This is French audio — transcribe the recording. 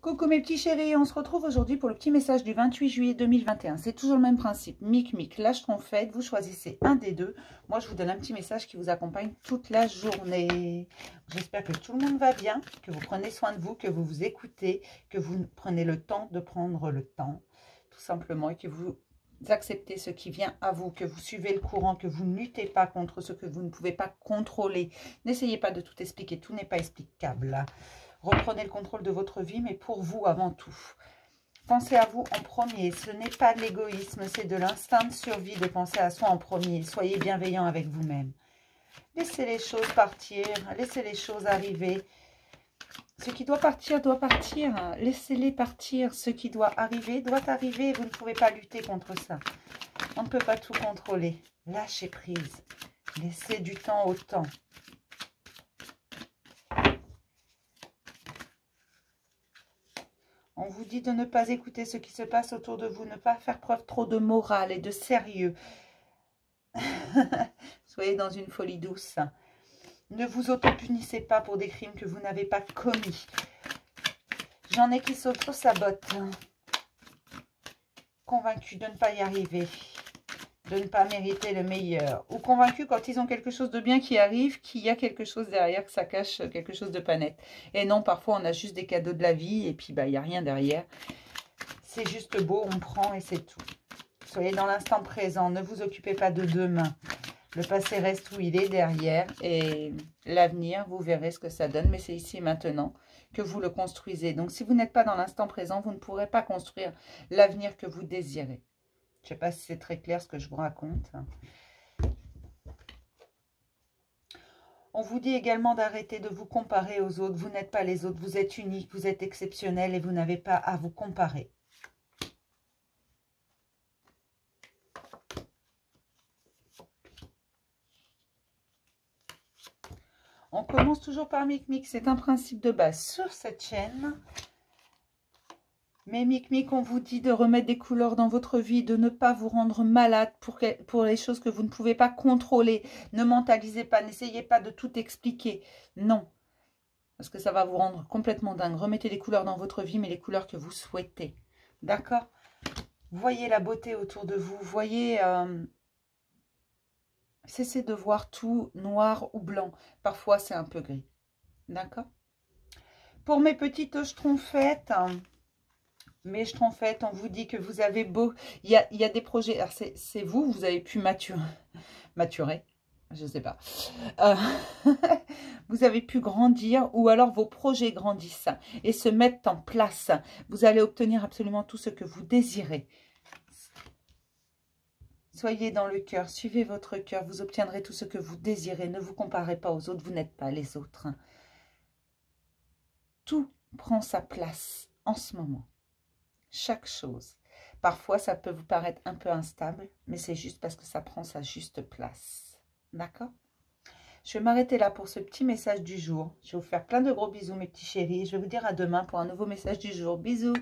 Coucou mes petits chéris, on se retrouve aujourd'hui pour le petit message du 28 juillet 2021. C'est toujours le même principe, mic, lâche trompette, vous choisissez un des deux. Moi, je vous donne un petit message qui vous accompagne toute la journée. J'espère que tout le monde va bien, que vous prenez soin de vous, que vous vous écoutez, que vous prenez le temps de prendre le temps, tout simplement, et que vous acceptez ce qui vient à vous, que vous suivez le courant, que vous ne luttez pas contre ce que vous ne pouvez pas contrôler. N'essayez pas de tout expliquer, tout n'est pas explicable. Reprenez le contrôle de votre vie, mais pour vous avant tout. Pensez à vous en premier. Ce n'est pas de l'égoïsme, c'est de l'instinct de survie de penser à soi en premier. Soyez bienveillant avec vous-même. Laissez les choses partir, laissez les choses arriver. Ce qui doit partir, laissez-les partir. Ce qui doit arriver, vous ne pouvez pas lutter contre ça. On ne peut pas tout contrôler. Lâchez prise. Laissez du temps au temps. On vous dit de ne pas écouter ce qui se passe autour de vous, ne pas faire preuve trop de morale et de sérieux. Soyez dans une folie douce. Ne vous auto-punissez pas pour des crimes que vous n'avez pas commis. J'en ai qui s'auto-sabotent. Convaincus de ne pas y arriver, de ne pas mériter le meilleur. Ou convaincus quand ils ont quelque chose de bien qui arrive, qu'il y a quelque chose derrière, que ça cache quelque chose de pas net. Et non, parfois on a juste des cadeaux de la vie et puis il n'y a rien derrière. C'est juste beau, on prend et c'est tout. Soyez dans l'instant présent, ne vous occupez pas de demain. Le passé reste où il est derrière et l'avenir, vous verrez ce que ça donne. Mais c'est ici et maintenant que vous le construisez. Donc si vous n'êtes pas dans l'instant présent, vous ne pourrez pas construire l'avenir que vous désirez. Je ne sais pas si c'est très clair ce que je vous raconte. On vous dit également d'arrêter de vous comparer aux autres. Vous n'êtes pas les autres, vous êtes unique, vous êtes exceptionnel et vous n'avez pas à vous comparer. On commence toujours par Mic, c'est un principe de base sur cette chaîne. Mais Mic, on vous dit de remettre des couleurs dans votre vie, de ne pas vous rendre malade pour les choses que vous ne pouvez pas contrôler. Ne mentalisez pas, n'essayez pas de tout expliquer. Non, parce que ça va vous rendre complètement dingue. Remettez des couleurs dans votre vie, mais les couleurs que vous souhaitez. D'accord? Voyez la beauté autour de vous, voyez... Cessez de voir tout noir ou blanc. Parfois, c'est un peu gris. D'accord? Pour mes petites schtroumpfettes... Mais schtroumpfettes, on vous dit que vous avez beau... Il y a des projets... Alors, c'est vous, vous avez pu maturer. Je ne sais pas. Vous avez pu grandir ou alors vos projets grandissent et se mettent en place. Vous allez obtenir absolument tout ce que vous désirez. Soyez dans le cœur, suivez votre cœur, vous obtiendrez tout ce que vous désirez. Ne vous comparez pas aux autres, vous n'êtes pas les autres. Tout prend sa place en ce moment. Chaque chose. Parfois, ça peut vous paraître un peu instable, mais c'est juste parce que ça prend sa juste place. D'accord? Je vais m'arrêter là pour ce petit message du jour. Je vais vous faire plein de gros bisous, mes petits chéris. Je vais vous dire à demain pour un nouveau message du jour. Bisous!